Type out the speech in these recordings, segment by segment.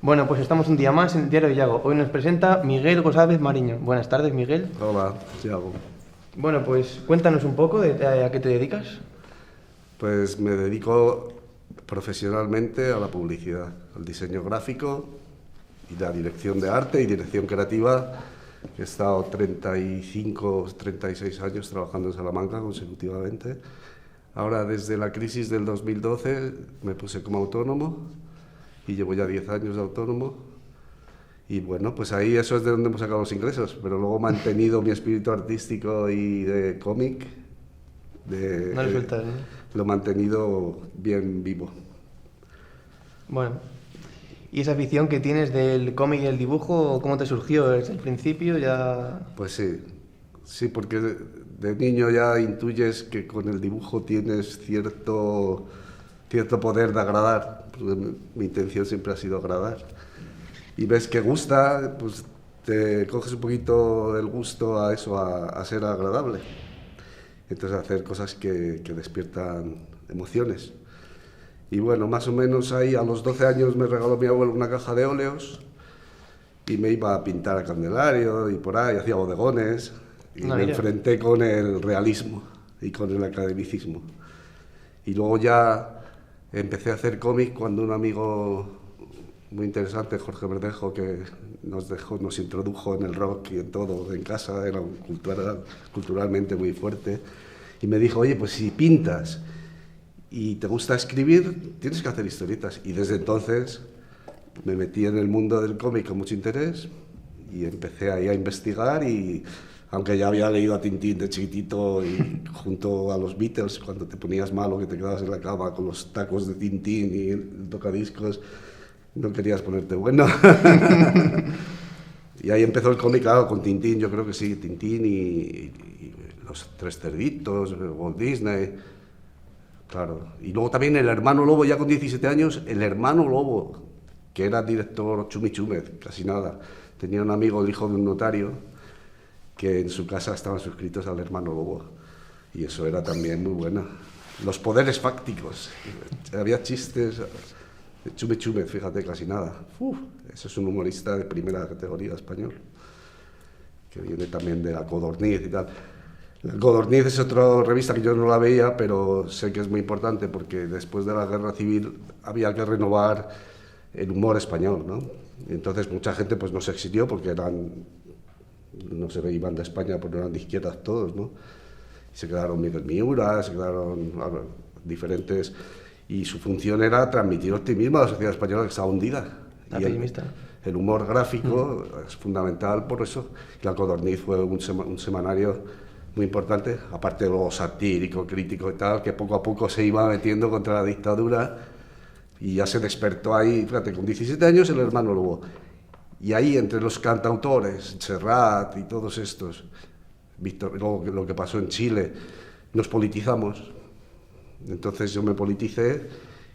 Bueno, pues estamos un día más en el Diario de Yago. Hoy nos presenta Miguel González Mariño. Buenas tardes, Miguel. Hola, Thiago. Bueno, pues cuéntanos un poco a qué te dedicas. Pues me dedico profesionalmente a la publicidad, al diseño gráfico y la dirección de arte y dirección creativa. He estado 35, 36 años trabajando en Salamanca consecutivamente. Ahora, desde la crisis del 2012, me puse como autónomo y llevo ya 10 años de autónomo. Y bueno, pues ahí eso es de donde hemos sacado los ingresos, pero luego he mantenido mi espíritu artístico y de cómic, No le sueltas, ¿no? lo he mantenido bien vivo. Bueno, ¿y esa afición que tienes del cómic y el dibujo, cómo te surgió? ¿Desde el principio ya...? Pues sí, porque de niño ya intuyes que con el dibujo tienes cierto poder de agradar, porque mi intención siempre ha sido agradar. Y ves que gusta, pues te coges un poquito el gusto a eso, a ser agradable. Entonces hacer cosas que despiertan emociones. Y bueno, más o menos ahí a los 12 años me regaló mi abuelo una caja de óleos y me iba a pintar a Candelario y por ahí, hacía bodegones y No, me mira. enfrenté con el realismo y con el academicismo. Y luego ya empecé a hacer cómic cuando un amigo muy interesante, Jorge Verdejo, que nos introdujo en el rock y en todo, en casa, era culturalmente muy fuerte, y me dijo, oye, pues si pintas y te gusta escribir, tienes que hacer historietas. Y desde entonces me metí en el mundo del cómic con mucho interés y empecé ahí a investigar y aunque ya había leído a Tintín de chiquitito y junto a los Beatles, cuando te ponías malo que te quedabas en la cama con los tacos de Tintín y el tocadiscos, no querías ponerte bueno. Y ahí empezó el cómic, claro, con Tintín, yo creo que sí, Tintín y los Tres Cerditos, Walt Disney, claro. Y luego también el hermano Lobo, ya con 17 años, el hermano Lobo, que era director Chumi Chúmez, casi nada. Tenía un amigo, el hijo de un notario, que en su casa estaban suscritos al hermano Lobo. Y eso era también muy buena. Los poderes fácticos. Había chistes de Chumi Chúmez, fíjate, casi nada. Ese es un humorista de primera categoría español, que viene también de La Codorniz y tal. La Codorniz es otra revista que yo no la veía, pero sé que es muy importante porque después de la Guerra Civil había que renovar el humor español, ¿no? Y entonces mucha gente pues no se exilió porque no se iban de España porque eran de izquierdas todos, ¿no? Y se quedaron Miguel Miura, se quedaron diferentes, y su función era transmitir optimismo a la sociedad española que estaba hundida. La Y pesimista. el humor gráfico es fundamental por eso. Y La Codorniz fue un semanario muy importante, aparte de lo satírico, crítico y tal, que poco a poco se iba metiendo contra la dictadura y ya se despertó ahí, fíjate, con 17 años el hermano Lobo. Y ahí entre los cantautores, Serrat y todos estos, luego lo que pasó en Chile, nos politizamos. Entonces yo me politicé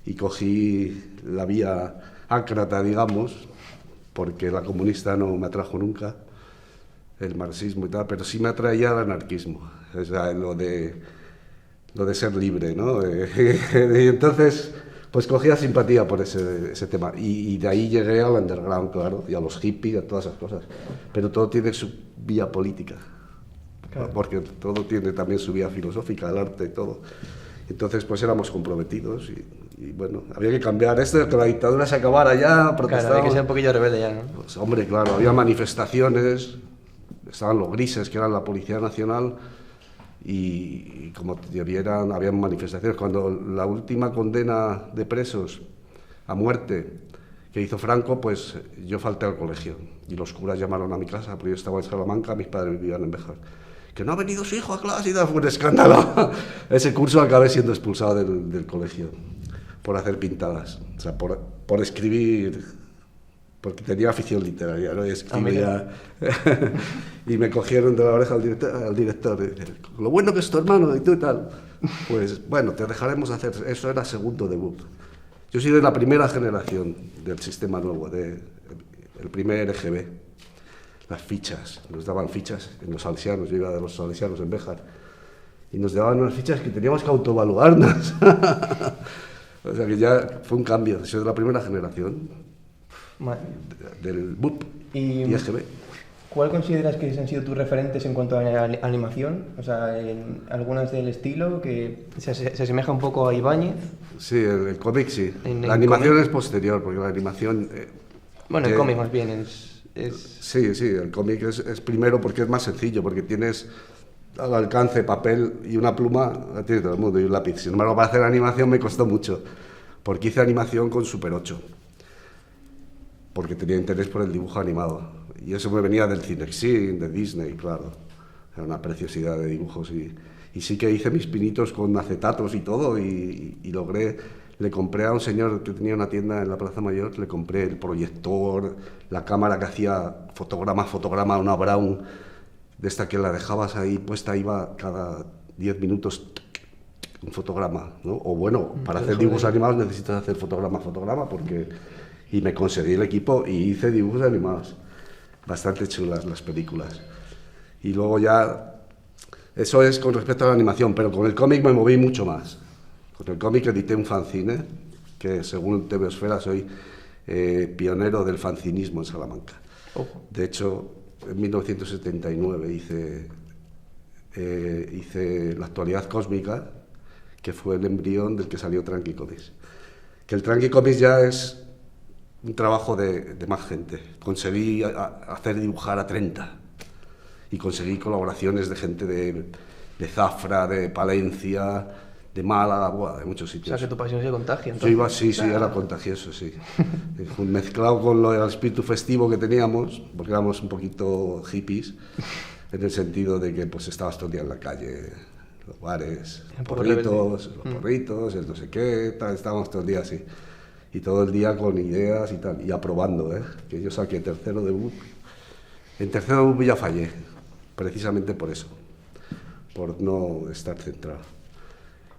y cogí la vía ácrata, digamos, porque la comunista no me atrajo nunca, el marxismo y tal, pero sí me atraía el anarquismo, o sea, lo de ser libre, ¿no? Y entonces, pues cogía simpatía por ese tema. Y de ahí llegué al underground, claro, y a los hippies, a todas esas cosas. Pero todo tiene su vía política, Claro. porque todo tiene también su vía filosófica, el arte y todo. Entonces, pues éramos comprometidos y bueno, había que cambiar esto, que la dictadura se acabara ya, Claro, protestábamos. hay que ser un poquillo rebelde ya, ¿no? Pues, hombre, claro, había manifestaciones, estaban los grises, que eran la Policía Nacional, y como te vieran, había manifestaciones. Cuando la última condena de presos a muerte que hizo Franco, pues yo falté al colegio, y los curas llamaron a mi casa, porque yo estaba en Salamanca, mis padres vivían en Béjar. Que no ha venido su hijo a clase y tal, fue un escándalo. Ese curso acabé siendo expulsado del colegio por hacer pintadas, o sea, por escribir, porque tenía afición literaria, ¿no? Y escribía. Y me cogieron de la oreja al director, y dice, lo bueno que es tu hermano y tú y tal. Pues bueno, te dejaremos hacer, eso era segundo debut. Yo soy de la primera generación del sistema nuevo, del primer EGB. Las fichas, nos daban fichas en los salesianos, yo iba de los salesianos en Béjar, y nos daban unas fichas que teníamos que autoevaluarnos. O sea que ya fue un cambio, soy de la primera generación. del BUP y EGB. ¿Cuál consideras que han sido tus referentes en cuanto a animación? O sea, en algunas del estilo que se asemeja un poco a Ibáñez. Sí, el cómic sí. En La el animación cómic. es posterior, porque la animación... Bueno, el cómic más bien es... Sí, el cómic es primero porque es más sencillo, porque tienes al alcance papel y una pluma, la tiene todo el mundo, y un lápiz. Sin embargo, para hacer animación me costó mucho, porque hice animación con Super 8, porque tenía interés por el dibujo animado. Y eso me venía del Cinexin, de Disney, claro. Era una preciosidad de dibujos. Y sí que hice mis pinitos con acetatos y todo, y logré... Le compré a un señor que tenía una tienda en la Plaza Mayor, le compré el proyector, la cámara que hacía fotograma, una Brown, de esta que la dejabas ahí puesta, iba cada 10 minutos un fotograma, ¿no? O bueno, para hacer dibujos animados necesitas hacer fotograma, porque... Y me conseguí el equipo y hice dibujos animados, bastante chulas las películas. Y luego ya, eso es con respecto a la animación, pero con el cómic me moví mucho más. Con el cómic edité un fanzine, que según TVosfera soy pionero del fanzinismo en Salamanca. De hecho, en 1979 hice La actualidad cósmica, que fue el embrión del que salió Tranqui Comics. Que el Tranqui Comics ya es un trabajo de más gente. Conseguí hacer dibujar a 30 y conseguí colaboraciones de gente de Zafra, de Palencia, de Málaga, de muchos sitios. O sea, que tu pasión se contagia. Sí, era contagioso, sí. Mezclado con lo del espíritu festivo que teníamos, porque éramos un poquito hippies, en el sentido de que pues estabas todo el día en la calle, los bares, los porritos, el no sé qué, estábamos todo el día así. Y todo el día con ideas y tal, y aprobando, que yo saqué tercero de BUP. En tercero de BUP ya fallé, precisamente por eso, por no estar centrado.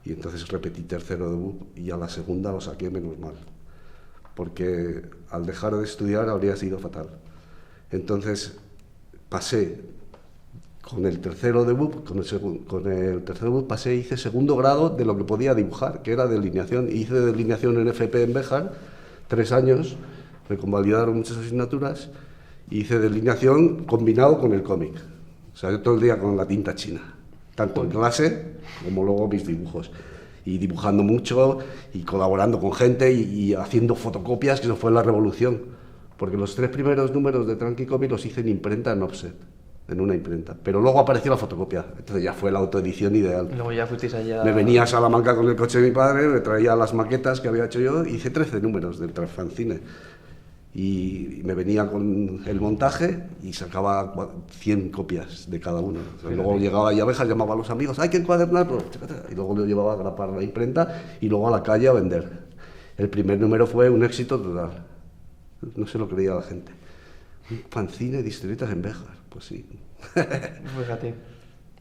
Y entonces repetí tercero de BUP y a la segunda lo saqué menos mal, porque al dejar de estudiar habría sido fatal. Entonces pasé con el tercero de BUP, hice segundo grado de lo que podía dibujar, que era delineación. Hice delineación en FP en Béjar, 3 años, me convalidaron muchas asignaturas, y hice delineación combinado con el cómic. O sea, yo todo el día con la tinta china, tanto en clase como luego mis dibujos. Y dibujando mucho, y colaborando con gente, y haciendo fotocopias, que eso fue la revolución. Porque los 3 primeros números de Tranqui Comics los hice en imprenta, en offset, en una imprenta. Pero luego apareció la fotocopia, entonces ya fue la autoedición ideal. Luego ya fuisteis allá... Me venía a Salamanca con el coche de mi padre, me traía las maquetas que había hecho yo, y hice 13 números del fanzine. Y me venía con el montaje y sacaba 100 copias de cada uno. O sea, luego llegaba a Abejas, llamaba a los amigos, hay que encuadernarlo, y luego lo llevaba a grapar a la imprenta y luego a la calle a vender. El primer número fue un éxito total, no se lo creía la gente. Un fanzine de historietas en Béjar, pues sí. Fíjate.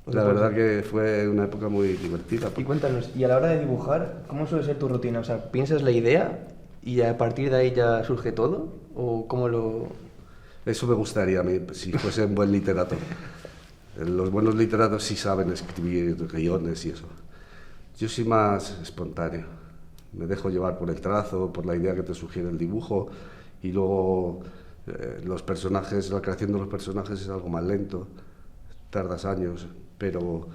La verdad que fue una época muy divertida. Y cuéntanos, y a la hora de dibujar, ¿cómo suele ser tu rutina? O sea, ¿piensas la idea y a partir de ahí ya surge todo? ¿O cómo lo...? Eso me gustaría a mí, si fuese un buen literato. Los buenos literatos sí saben escribir guiones y eso. Yo soy más espontáneo. Me dejo llevar por el trazo, por la idea que te sugiere el dibujo, y luego los personajes, la creación de los personajes es algo más lento, tardas años, pero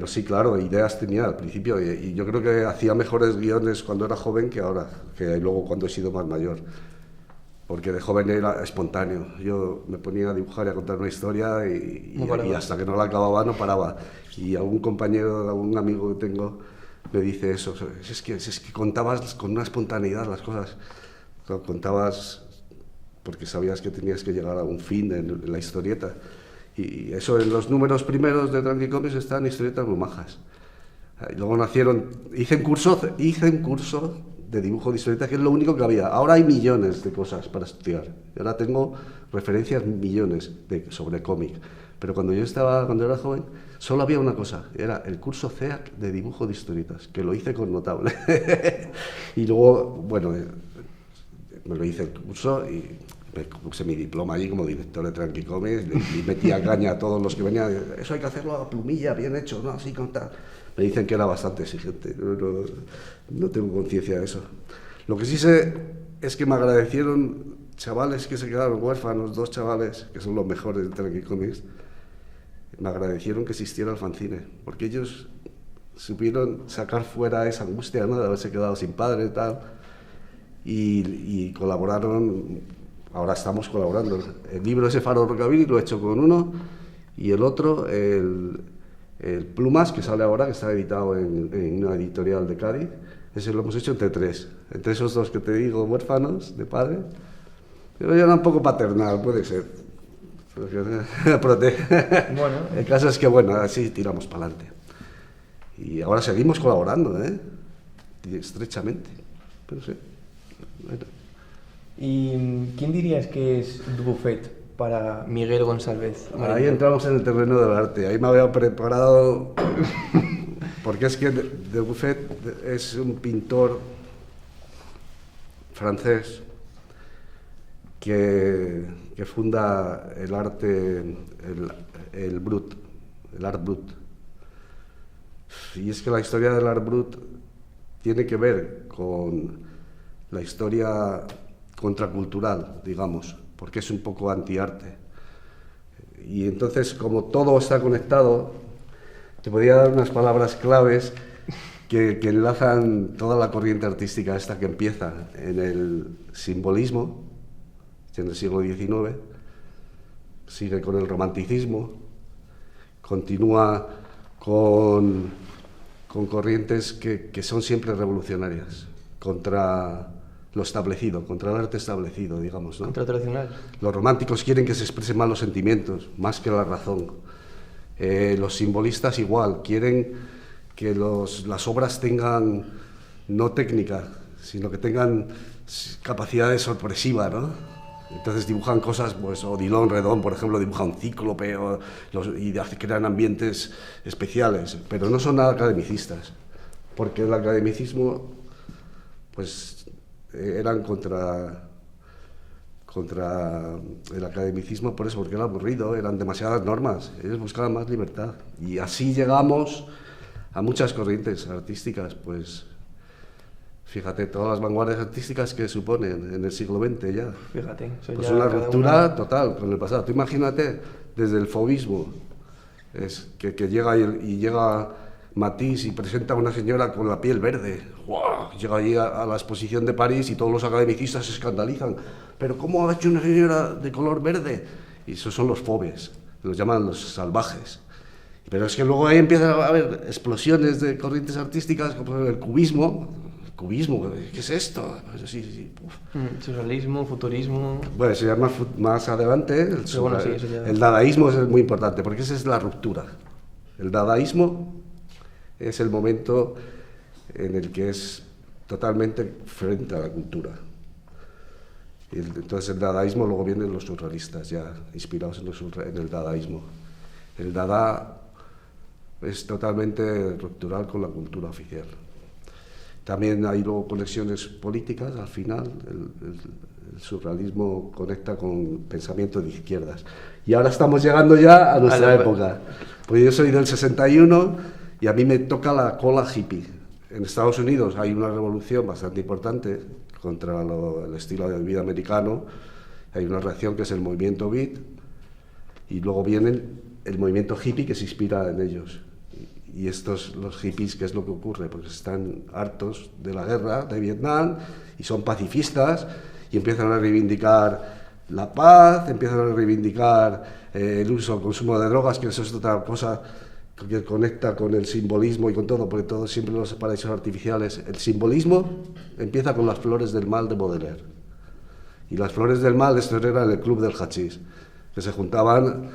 sí, claro, ideas tenía al principio, y yo creo que hacía mejores guiones cuando era joven que ahora, que luego cuando he sido más mayor, porque de joven era espontáneo. Yo me ponía a dibujar y a contar una historia y hasta que no la acababa no paraba. Y algún compañero, algún amigo que tengo me dice eso, es que contabas con una espontaneidad las cosas, contabas porque sabías que tenías que llegar a un fin en la historieta. Y eso, en los números primeros de Tranqui Comics están historietas muy majas. Y luego hice un curso de dibujo de historietas, que es lo único que había. Ahora hay millones de cosas para estudiar. Y ahora tengo referencias millones sobre cómic. Pero cuando era joven, solo había una cosa, era el curso CEAC de dibujo de historietas, que lo hice con notable. Y luego, bueno, me lo hice el curso y me puse mi diploma allí como director de Tranqui Comics y metía caña a todos los que venían. Eso hay que hacerlo a plumilla, bien hecho, ¿no? Así con tal. Me dicen que era bastante exigente, no tengo conciencia de eso. Lo que sí sé es que me agradecieron chavales que se quedaron huérfanos, 2 chavales, que son los mejores de Trek Comics, me agradecieron que existiera el fanzine, porque ellos supieron sacar fuera esa angustia, ¿no?, de haberse quedado sin padre y tal, y colaboraron. Ahora estamos colaborando. El libro ese Faro Rockabilly lo he hecho con uno, y el otro, el Plumas, que sale ahora, que está editado en una editorial de Cádiz, ese lo hemos hecho entre 3. Entre esos 2 que te digo, huérfanos de padre. Pero ya era un poco paternal, puede ser. Bueno, el caso es que, bueno, así tiramos para adelante. Y ahora seguimos colaborando, estrechamente. Pero sí. Bueno. ¿Y quién dirías que es Dubuffet para Miguel González? Ahí entramos en el terreno del arte. Ahí me había preparado, porque es que Dubuffet es un pintor francés que funda el arte, el Brut, el Art Brut. Y es que la historia del Art Brut tiene que ver con la historia contracultural, digamos, porque es un poco antiarte. Y entonces, como todo está conectado, te podría dar unas palabras claves que enlazan toda la corriente artística esta que empieza en el simbolismo, en el siglo XIX, sigue con el romanticismo, continúa con corrientes que son siempre revolucionarias, contra lo establecido, contra el arte establecido, digamos, ¿no? Contra lo tradicional. Los románticos quieren que se expresen más los sentimientos, más que la razón. Los simbolistas igual, quieren que las obras tengan, no técnica, sino que tengan capacidades sorpresivas, ¿no? Entonces dibujan cosas, pues Odilon Redón, por ejemplo, dibuja un cíclope y crean ambientes especiales, pero no son nada academicistas, porque el academicismo, pues, eran contra el academicismo por eso, porque era aburrido, eran demasiadas normas, ellos buscaban más libertad. Y así llegamos a muchas corrientes artísticas, pues fíjate, todas las vanguardias artísticas que suponen en el siglo XX ya. Fíjate, pues una ruptura total con el pasado. Tú imagínate, desde el fauvismo, que llega y llega Matisse y presenta a una señora con la piel verde. ¡Wow! Llega allí a la exposición de París y todos los academicistas se escandalizan. ¿Pero cómo ha hecho una señora de color verde? Y esos son los fauves, los llaman los salvajes. Pero es que luego ahí empiezan a haber explosiones de corrientes artísticas como el cubismo. ¿Cubismo? ¿Qué es esto? Pues sí. Surrealismo, futurismo... Bueno, se llama más adelante. El dadaísmo es muy importante, porque esa es la ruptura. El dadaísmo es el momento en el que es totalmente frente a la cultura. Y entonces el dadaísmo, luego vienen los surrealistas, ya inspirados en el dadaísmo. El dada es totalmente ruptural con la cultura oficial. También hay luego conexiones políticas, al final el surrealismo conecta con pensamiento de izquierdas. Y ahora estamos llegando ya a nuestra época. Pues yo soy del 61 y a mí me toca la cola hippie. En Estados Unidos hay una revolución bastante importante contra el estilo de vida americano. Hay una reacción que es el movimiento beat y luego viene el movimiento hippie que se inspira en ellos. Y estos, los hippies, ¿qué es lo que ocurre? Pues están hartos de la guerra de Vietnam y son pacifistas y empiezan a reivindicar la paz, empiezan a reivindicar el uso, el consumo de drogas, que eso es otra cosa que conecta con el simbolismo y con todo, porque todo siempre los paraísos artificiales. El simbolismo empieza con las flores del mal de Baudelaire. Y las flores del mal, esto era el club del hachís, que se juntaban,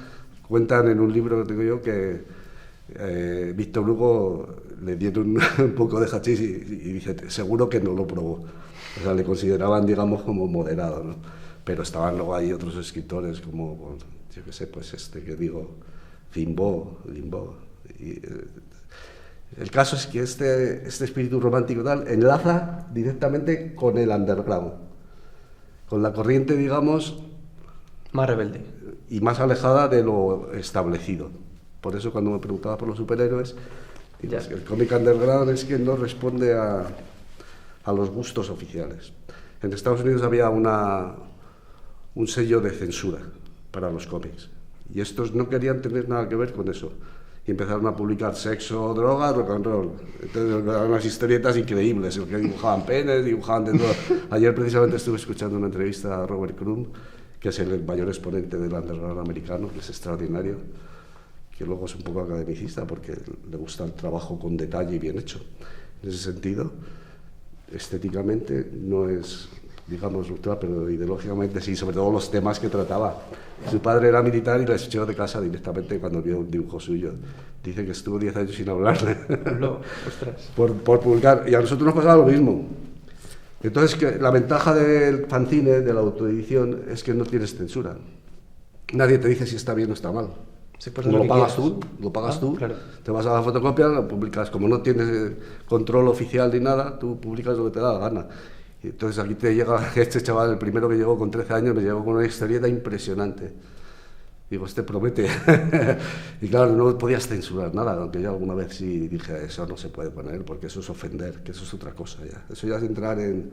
cuentan en un libro que tengo yo que Víctor Hugo le dieron un poco de hachís y dice, seguro que no lo probó. O sea, le consideraban, digamos, como moderado, ¿no? Pero estaban luego ahí otros escritores como, yo qué sé, pues que digo, Rimbaud. Y, el caso es que este espíritu romántico tal enlaza directamente con el underground, con la corriente, digamos, más rebelde y más alejada de lo establecido. Por eso cuando me preguntaba por los superhéroes, digo, es que el cómic underground es que no responde a los gustos oficiales. En Estados Unidos había una un sello de censura para los cómics. Y estos no querían tener nada que ver con eso. Y empezaron a publicar sexo, drogas, rock and roll. Entonces eran unas historietas increíbles, que dibujaban penes, dibujaban de todo. Ayer precisamente estuve escuchando una entrevista a Robert Crumb, que es el mayor exponente del underground americano, que es extraordinario, que luego es un poco academicista porque le gusta el trabajo con detalle y bien hecho. En ese sentido, estéticamente no es, digamos, ultra, pero ideológicamente sí, sobre todo los temas que trataba. Su padre era militar y le echó de casa directamente cuando vio un dibujo suyo. Dice que estuvo 10 años sin hablarle por publicar. Y a nosotros nos pasaba lo mismo. Entonces, que la ventaja del fanzine, de la autoedición, es que no tienes censura. Nadie te dice si está bien o está mal. Como lo pagas tú, claro. Te vas a la fotocopia, lo publicas. Como no tienes control oficial ni nada, tú publicas lo que te da la gana. Y entonces aquí te llega este chaval, el primero que llegó con 13 años, me llegó con una historieta impresionante. Digo, este promete. Y claro, no podías censurar nada, aunque yo alguna vez sí dije, eso no se puede poner, porque eso es ofender, que eso es otra cosa ya. Eso ya es entrar en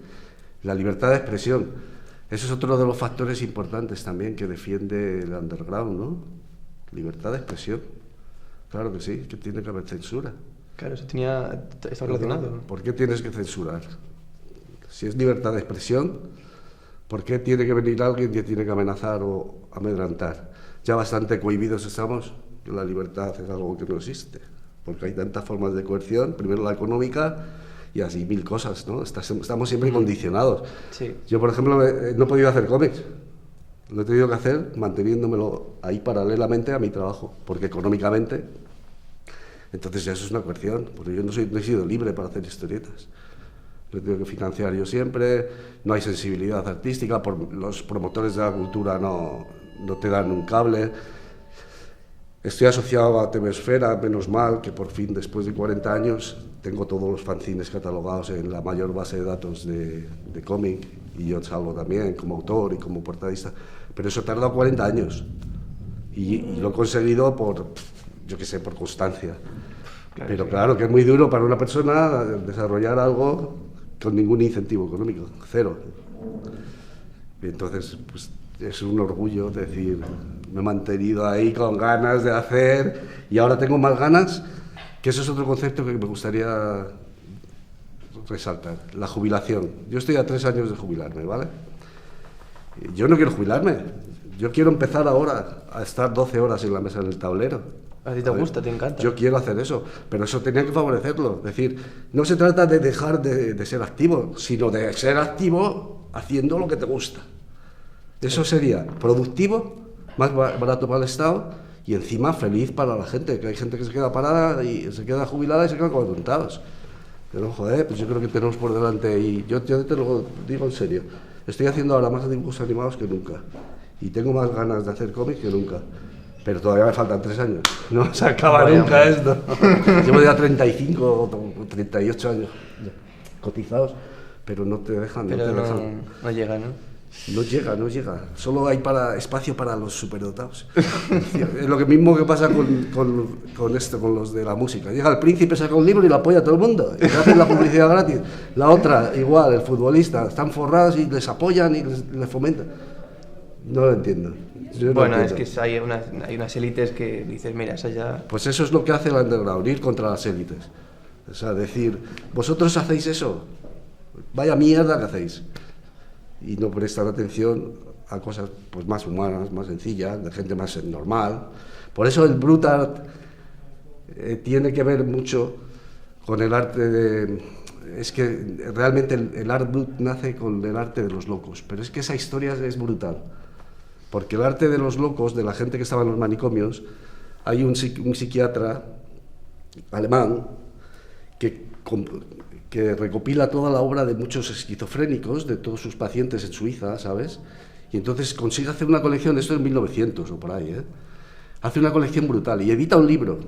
la libertad de expresión. Eso es otro de los factores importantes también que defiende el underground, ¿no? Libertad de expresión. Claro que sí, que tiene que haber censura. Claro, eso está relacionado. ¿Por qué tienes que censurar? Si es libertad de expresión, ¿por qué tiene que venir alguien que tiene que amenazar o amedrantar? Ya bastante cohibidos estamos, que la libertad es algo que no existe, porque hay tantas formas de coerción, primero la económica y así mil cosas, ¿no? Estamos siempre condicionados. Sí. Yo, por ejemplo, no he podido hacer cómics. Lo he tenido que hacer manteniéndomelo ahí paralelamente a mi trabajo, porque económicamente, entonces ya eso es una coerción, porque yo no he sido libre para hacer historietas. Lo he tenido que financiar yo siempre, no hay sensibilidad artística, los promotores de la cultura no te dan un cable. Estoy asociado a TV Esfera, menos mal que por fin, después de 40 años, tengo todos los fanzines catalogados en la mayor base de datos de cómic, y yo salgo también como autor y como portadista, pero eso tarda 40 años, y lo he conseguido por constancia. Claro, pero sí. Claro que es muy duro para una persona desarrollar algo con ningún incentivo económico, cero. Y entonces, pues, es un orgullo decir, me he mantenido ahí con ganas de hacer y ahora tengo más ganas, que eso es otro concepto que me gustaría resaltar, la jubilación. Yo estoy a 3 años de jubilarme, ¿vale? Yo no quiero jubilarme, yo quiero empezar ahora a estar 12 horas en la mesa del tablero. A ti te gusta, te encanta. Yo quiero hacer eso, pero eso tenía que favorecerlo. Es decir, no se trata de dejar de ser activo, sino de ser activo haciendo lo que te gusta. Eso sería productivo, más barato para el Estado y encima feliz para la gente, que hay gente que se queda parada y se queda jubilada y se quedan como tontados. Pero joder, pues yo creo que tenemos por delante, y yo te lo digo en serio, estoy haciendo ahora más dibujos animados que nunca y tengo más ganas de hacer cómics que nunca. Pero todavía me faltan 3 años. No se acaba nunca esto. Llevo ya 35 o 38 años cotizados, pero no te dejan. Pero no llega, ¿no? No llega. Solo hay espacio para los superdotados. Es lo mismo que pasa con los de la música. Llega el príncipe, saca un libro y lo apoya a todo el mundo. Y hacen la publicidad gratis. La otra, igual, el futbolista. Están forrados y les apoyan y les fomentan. No lo entiendo. Bueno, es que hay unas élites que dices, mira, esa ya... Pues eso es lo que hace el underground, ir contra las élites. O sea, decir, vosotros hacéis eso, vaya mierda que hacéis. Y no prestan atención a cosas pues más humanas, más sencillas, de gente más normal. Por eso el brut art tiene que ver mucho con el arte de... Es que realmente el art brut nace con el arte de los locos, pero es que esa historia es brutal. Porque el arte de los locos, de la gente que estaba en los manicomios, hay un psiquiatra alemán que recopila toda la obra de muchos esquizofrénicos, de todos sus pacientes en Suiza, ¿sabes? Y entonces consigue hacer una colección, esto en 1900 o por ahí, hace una colección brutal y edita un libro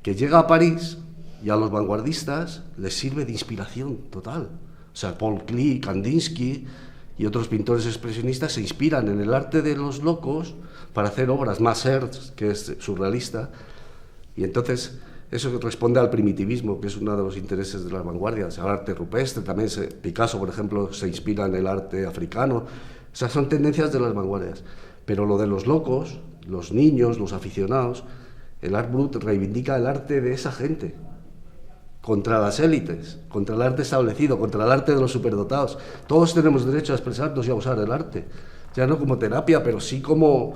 que llega a París y a los vanguardistas les sirve de inspiración total. O sea, Paul Klee, Kandinsky y otros pintores expresionistas se inspiran en el arte de los locos para hacer obras más que es surrealista, y entonces eso responde al primitivismo, que es uno de los intereses de las vanguardias, al arte rupestre. También Picasso, por ejemplo, se inspira en el arte africano. O sea, son tendencias de las vanguardias. Pero lo de los locos, los niños, los aficionados, el Art Brut reivindica el arte de esa gente. Contra las élites, contra el arte establecido, contra el arte de los superdotados. Todos tenemos derecho a expresarnos y a usar el arte. Ya no como terapia, pero sí como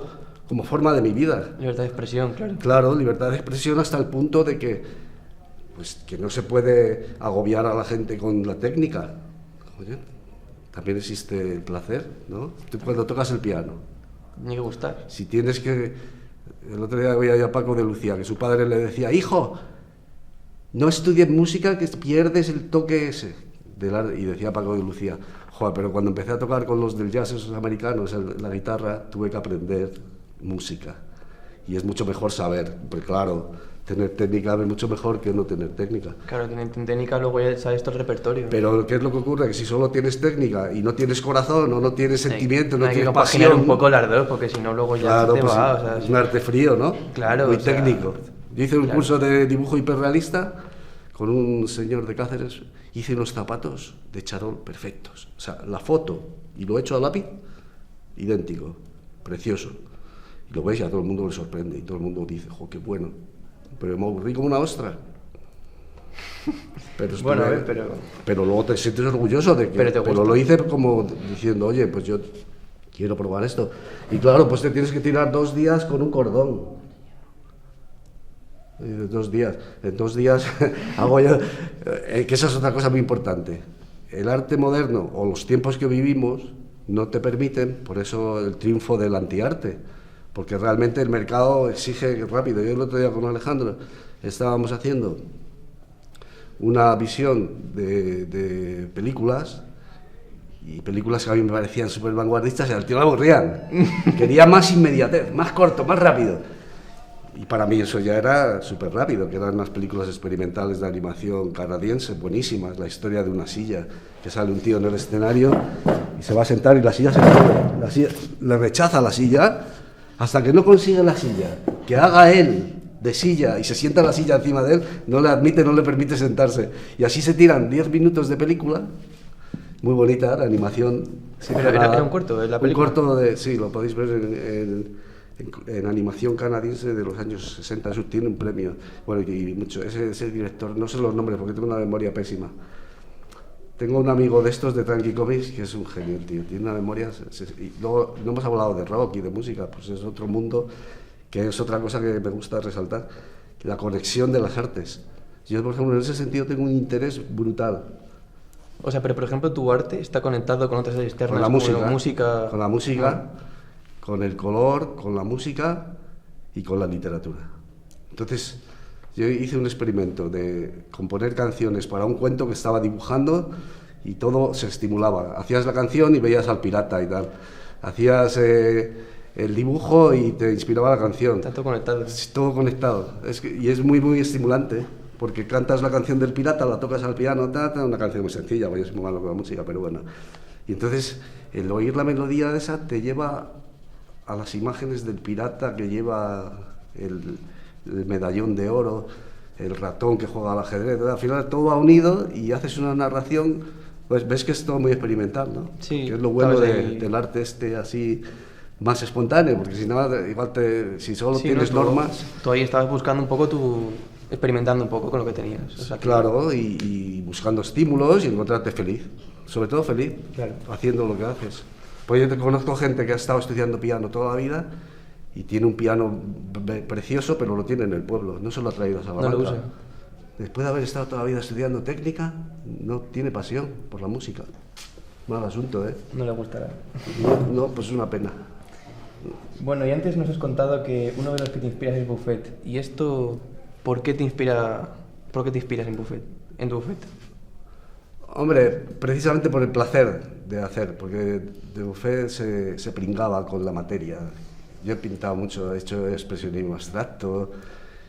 forma de mi vida. Libertad de expresión, claro. Claro, libertad de expresión hasta el punto de que, pues, que no se puede agobiar a la gente con la técnica. Oye, también existe el placer, ¿no? Tú cuando tocas el piano, Tiene que gustar. si tienes que... El otro día oía yo a Paco de Lucía, que su padre le decía, hijo, no estudies música que pierdes el toque ese del arte. Y decía Paco de Lucía, joder, pero cuando empecé a tocar con los del jazz esos americanos, la guitarra, tuve que aprender música. Y es mucho mejor saber, porque claro, tener técnica es mucho mejor que no tener técnica. Claro, tener técnica luego ya sabes todo el repertorio. Pero ¿qué es lo que ocurre? Que si solo tienes técnica y no tienes corazón o no tienes sentimiento, no hay tienes que compaginar pasión... un poco las dos, porque si no luego ya Claro, te pues va, o sea, es un arte frío, ¿no? Claro, muy o sea, técnico. Yo hice un claro. curso de dibujo hiperrealista con un señor de Cáceres, hice unos zapatos de charol perfectos. O sea, la foto y lo hecho a lápiz, idéntico, precioso. Y lo ves y a todo el mundo le sorprende y todo el mundo dice, jo, qué bueno. Pero me aburrí como una ostra. Pero Bueno, pero luego te sientes orgulloso de que... Pero te gusta. Pero lo hice como diciendo, oye, pues yo quiero probar esto. Y claro, pues te tienes que tirar 2 días con un cordón. Y de 2 días. En 2 días hago yo... que esa es otra cosa muy importante. El arte moderno o los tiempos que vivimos no te permiten, por eso el triunfo del antiarte, porque realmente el mercado exige rápido. Yo el otro día con Alejandro estábamos haciendo una visión de películas, y películas que a mí me parecían súper vanguardistas y al tío le aburrían. Quería más inmediatez, más corto, más rápido. Y para mí eso ya era súper rápido, que eran unas películas experimentales de animación canadiense, buenísimas, la historia de una silla, que sale un tío en el escenario y se va a sentar y la silla se mueve. La silla, le rechaza la silla hasta que no consigue la silla, que haga él de silla y se sienta la silla encima de él, no le admite, no le permite sentarse. Y así se tiran 10 minutos de película, muy bonita, la animación. Sí, pero era un corto de la película. Un corto de, sí, lo podéis ver en animación canadiense de los años 60, eso tiene un premio. Bueno, y mucho, ese director, no sé los nombres porque tengo una memoria pésima. Tengo un amigo de estos de Tranqui Comics que es un genio, tío, tiene una memoria... Y luego no hemos hablado de rock y de música, pues es otro mundo, que es otra cosa que me gusta resaltar, la conexión de las artes. Yo, por ejemplo, en ese sentido tengo un interés brutal. O sea, pero por ejemplo tu arte está conectado con otras externas, Con la como música, con la música, con el color, con la música y con la literatura. Entonces, yo hice un experimento de componer canciones para un cuento que estaba dibujando y todo se estimulaba. Hacías la canción y veías al pirata y tal. Hacías el dibujo y te inspiraba la canción. Está todo conectado. Todo conectado. Y es muy, muy estimulante, porque cantas la canción del pirata, la tocas al piano, una canción muy sencilla, porque yo soy muy malo con la música, pero bueno. Y entonces, el oír la melodía de esa te lleva a las imágenes del pirata que lleva el medallón de oro, el ratón que juega al ajedrez, al final todo va unido y haces una narración, pues ves que es todo muy experimental, ¿no? Sí, que es lo bueno del arte este así más espontáneo, porque si no, igual si solo sí, tienes normas... Tú ahí estabas buscando un poco experimentando un poco con lo que tenías. O sea, claro, y buscando estímulos y encontrarte feliz, sobre todo feliz, claro, haciendo lo que haces. Pues yo te conozco gente que ha estado estudiando piano toda la vida y tiene un piano precioso, pero lo tiene en el pueblo, no se lo ha traído a Salamanca. No lo usa. Después de haber estado toda la vida estudiando técnica, no tiene pasión por la música. Mal asunto, ¿eh? No le gustará. No, pues es una pena. Bueno, y antes nos has contado que uno de los que te inspiras es Buffet. ¿Y esto por qué te inspiras en Buffet, en tu Buffet? Hombre, precisamente por el placer de hacer, porque de Buffet se pringaba con la materia. Yo he pintado mucho, he hecho expresionismo abstracto,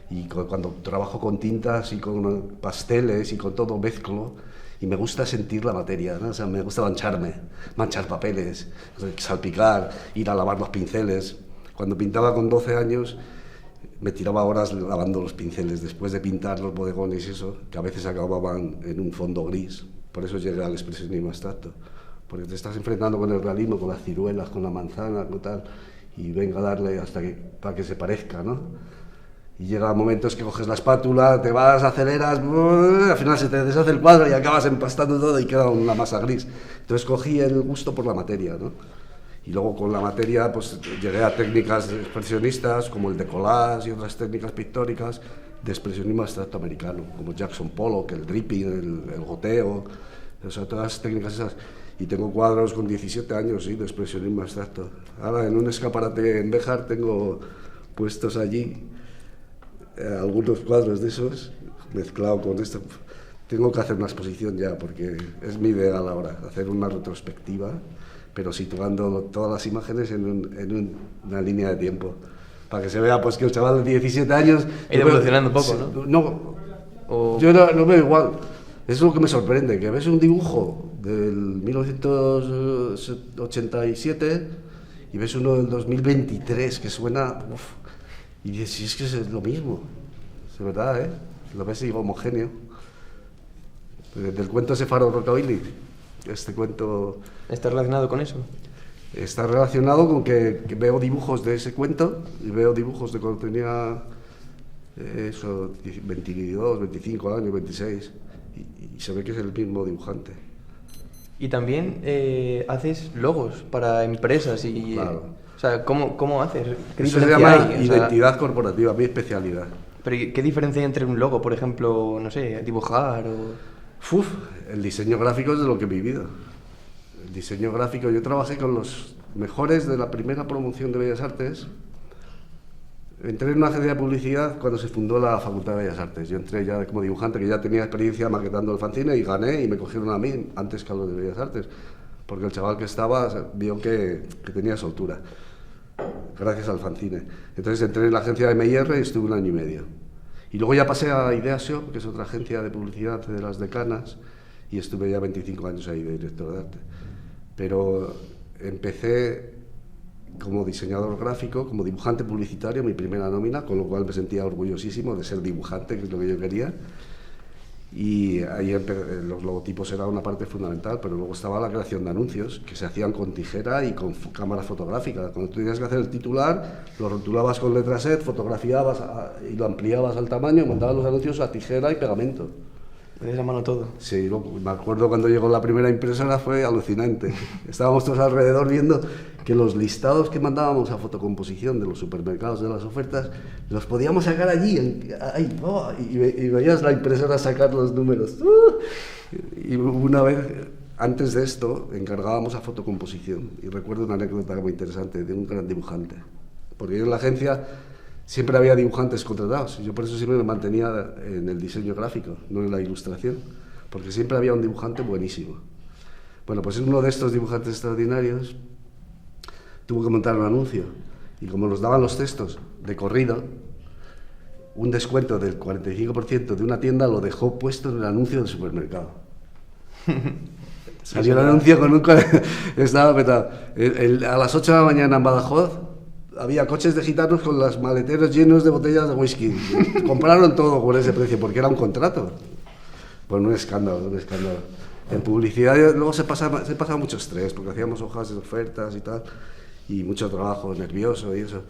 y cuando trabajo con tintas y con pasteles y con todo mezclo, y me gusta sentir la materia, ¿no? O sea, me gusta manchar papeles, salpicar, ir a lavar los pinceles. Cuando pintaba con 12 años, me tiraba horas lavando los pinceles, después de pintar los bodegones y eso, que a veces acababan en un fondo gris. Por eso llegué al expresionismo abstracto, porque te estás enfrentando con el realismo, con las ciruelas, con la manzana, con tal, y venga a darle para que se parezca, ¿no? Y llega momentos que coges la espátula, te vas, aceleras, al final se te deshace el cuadro y acabas empastando todo y queda una masa gris. Entonces cogí el gusto por la materia, ¿no? Y luego con la materia pues llegué a técnicas expresionistas como el decollage y otras técnicas pictóricas de expresionismo abstracto americano, como Jackson Pollock, el dripping, el goteo, o sea, todas las técnicas esas. Y tengo cuadros con 17 años, sí, de expresionismo abstracto. Ahora en un escaparate en Béjar tengo puestos allí algunos cuadros de esos, mezclado con esto. Tengo que hacer una exposición ya, porque es mi ideal ahora, hacer una retrospectiva, pero situando todas las imágenes en una línea de tiempo, para que se vea pues que el chaval de 17 años... Ha ido evolucionando un poco, ¿no? No, yo no veo igual. Eso es lo que me sorprende, que ves un dibujo del 1987 y ves uno del 2023 que suena... Y dices, si es que es lo mismo, es verdad, ¿eh? Lo ves homogéneo. Del cuento ese Faro Rockabilly, este cuento... ¿Está relacionado con eso? Está relacionado con que veo dibujos de ese cuento, y veo dibujos de cuando tenía 22, 25 años, 26, y se ve que es el mismo dibujante. Y también haces logos para empresas y... Claro. O sea, ¿cómo haces? ¿Qué Eso se diferencia llama hay? identidad corporativa, mi especialidad. Pero ¿qué diferencia hay entre un logo, por ejemplo, no sé, dibujar o...? El diseño gráfico es de lo que he vivido. El diseño gráfico, yo trabajé con los mejores de la primera promoción de Bellas Artes. Entré en una agencia de publicidad cuando se fundó la Facultad de Bellas Artes. Yo entré ya como dibujante, que ya tenía experiencia maquetando el fanzine, y gané y me cogieron a mí antes que a los de Bellas Artes, porque el chaval que estaba vio que tenía soltura, gracias al fanzine. Entonces entré en la agencia de M&R y estuve 1 año y medio. Y luego ya pasé a Ideashop, que es otra agencia de publicidad de las decanas, y estuve ya 25 años ahí de director de arte. Pero empecé como diseñador gráfico, como dibujante publicitario, mi primera nómina, con lo cual me sentía orgullosísimo de ser dibujante, que es lo que yo quería. Y ahí los logotipos eran una parte fundamental, pero luego estaba la creación de anuncios, que se hacían con tijera y con cámara fotográfica. Cuando tú tenías que hacer el titular, lo rotulabas con letra set, fotografiabas y lo ampliabas al tamaño, y montabas los anuncios a tijera y pegamento. ¿Pones a mano todo? Sí, me acuerdo cuando llegó la primera impresora, fue alucinante. Estábamos todos alrededor viendo que los listados que mandábamos a fotocomposición de los supermercados, de las ofertas, los podíamos sacar allí, y veías la impresora sacar los números. Y una vez, antes de esto, encargábamos a fotocomposición. Y recuerdo una anécdota muy interesante de un gran dibujante. Porque yo en la agencia siempre había dibujantes contratados, y yo por eso siempre me mantenía en el diseño gráfico, no en la ilustración, porque siempre había un dibujante buenísimo. Bueno, pues uno de estos dibujantes extraordinarios tuvo que montar un anuncio, y como nos daban los textos de corrido, un descuento del 45% de una tienda lo dejó puesto en el anuncio del supermercado. Salió el anuncio con un... estaba petado. A las 8 de la mañana en Badajoz había coches de gitanos con los maleteros llenos de botellas de whisky. Compraron todo por ese precio, porque era un contrato. Bueno, un escándalo, un escándalo. En publicidad luego se pasaba mucho estrés, porque hacíamos hojas de ofertas y tal, y mucho trabajo nervioso y eso.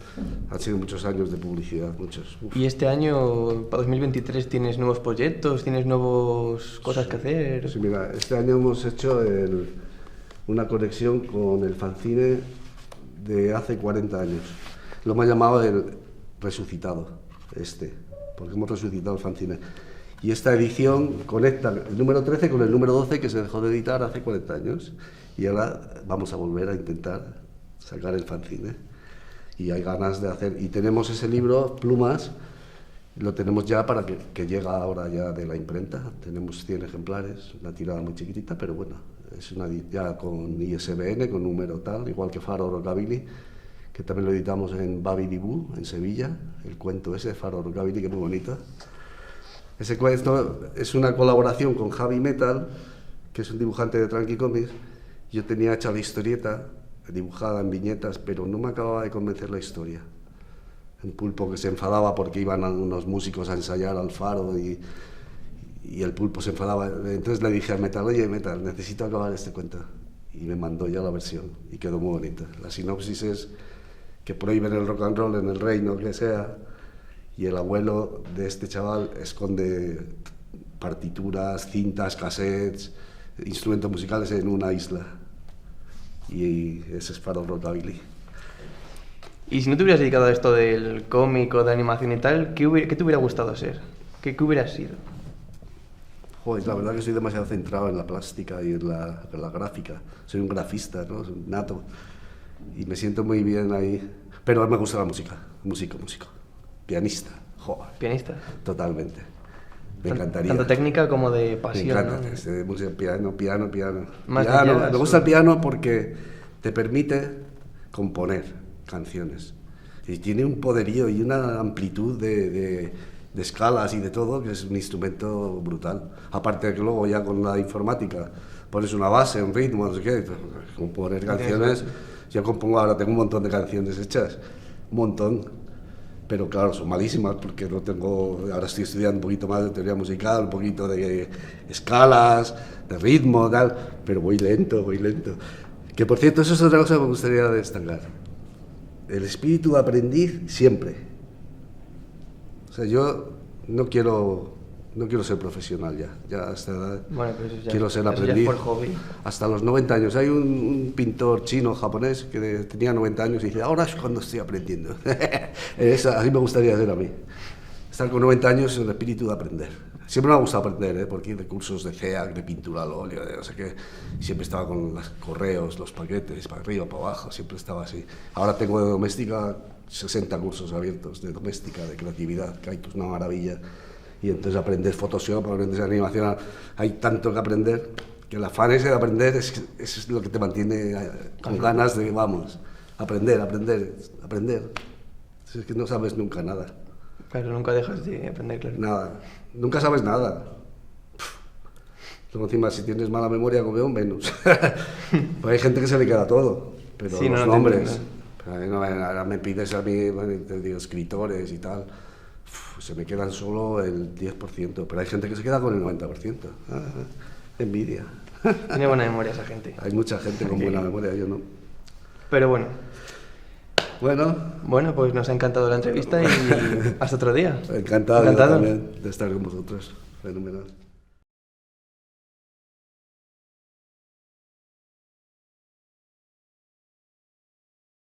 Han sido muchos años de publicidad, muchos. Uf. ¿Y este año, para 2023, tienes nuevos proyectos, tienes nuevas cosas que hacer? Sí, mira, este año hemos hecho una conexión con el fanzine de hace 40 años. Lo hemos llamado el resucitado, porque hemos resucitado el fanzine. Y esta edición conecta el número 13 con el número 12, que se dejó de editar hace 40 años. Y ahora vamos a volver a intentar sacar el fanzine. Y hay ganas de hacer... Y tenemos ese libro, Plumas, lo tenemos ya para que llega ahora ya de la imprenta. Tenemos 100 ejemplares, una tirada muy chiquitita, pero bueno, es ya con ISBN, con número tal, igual que Faro Rockabilly, que también lo editamos en Babidibú, en Sevilla, el cuento ese de Faro Rockabilly, que es muy bonito. Ese cuento es una colaboración con Javi Metal, que es un dibujante de Tranqui Comics. Yo tenía hecha la historieta, dibujada en viñetas, pero no me acababa de convencer la historia. Un pulpo que se enfadaba porque iban unos músicos a ensayar al Faro y el pulpo se enfadaba. Entonces le dije a Metal, oye Metal, necesito acabar este cuento. y me mandó ya la versión y quedó muy bonita. La sinopsis es que prohíben el rock and roll en el reino que sea y el abuelo de este chaval esconde partituras, cintas, cassettes, instrumentos musicales en una isla y ese es Faro Rockabilly. Y si no te hubieras dedicado a esto del cómic o de animación y tal, ¿qué te hubiera gustado ser? ¿Qué hubieras sido? Joder, la verdad que soy demasiado centrado en la plástica y en la gráfica. Soy un grafista, ¿no? Soy un nato. Y me siento muy bien ahí. Pero me gusta la música. Músico. Pianista. Joder. ¿Pianista? Totalmente. Me encantaría. Tanto técnica como de pasión. Me encanta. ¿no? De música, piano. Más Piano. jazz, Me gusta el piano porque te permite componer canciones. Y tiene un poderío y una amplitud de escalas y de todo, que es un instrumento brutal. Aparte de que luego ya con la informática pones una base, un ritmo, no sé qué, componer canciones. Yo compongo ahora, tengo un montón de canciones hechas, un montón, pero claro, son malísimas porque no tengo, ahora estoy estudiando un poquito más de teoría musical, un poquito de escalas, de ritmo, tal, pero voy lento. Que por cierto, eso es otra cosa que me gustaría destacar. El espíritu de aprendiz siempre. O sea, yo no quiero ser profesional ya a esta edad. Bueno, pero eso ya, quiero ser eso aprendiz. Ya es por hobby. Hasta los 90 años. Hay un pintor chino, japonés, que tenía 90 años y dice, ahora es cuando estoy aprendiendo. Así me gustaría ser a mí. Estar con 90 años en el espíritu de aprender. Siempre me ha gustado aprender, porque hice cursos de CEAC, de pintura al óleo, de no sé qué. Siempre estaba con los correos, los paquetes, para arriba, para abajo, siempre estaba así. Ahora tengo de doméstica 60 cursos abiertos de doméstica, de creatividad, que hay pues una maravilla. Y entonces aprender Photoshop, aprender animación, hay tanto que aprender, que el afán ese de aprender es lo que te mantiene con ganas de, vamos, aprender. Es que no sabes nunca nada. Claro, nunca dejas de aprender, claro. Nada, nunca sabes nada. Luego encima, si tienes mala memoria, como yo, menos. Pues hay gente que se le queda todo, pero sí, los nombres... Ahora me pides a mí, te digo, escritores y tal, se me quedan solo el 10%, pero hay gente que se queda con el 90%. Envidia. Tiene buena memoria esa gente. Hay mucha gente con buena memoria, yo no. Pero bueno. Bueno, pues nos ha encantado la entrevista y hasta otro día. Encantado. Yo también de estar con vosotros. Fenomenal.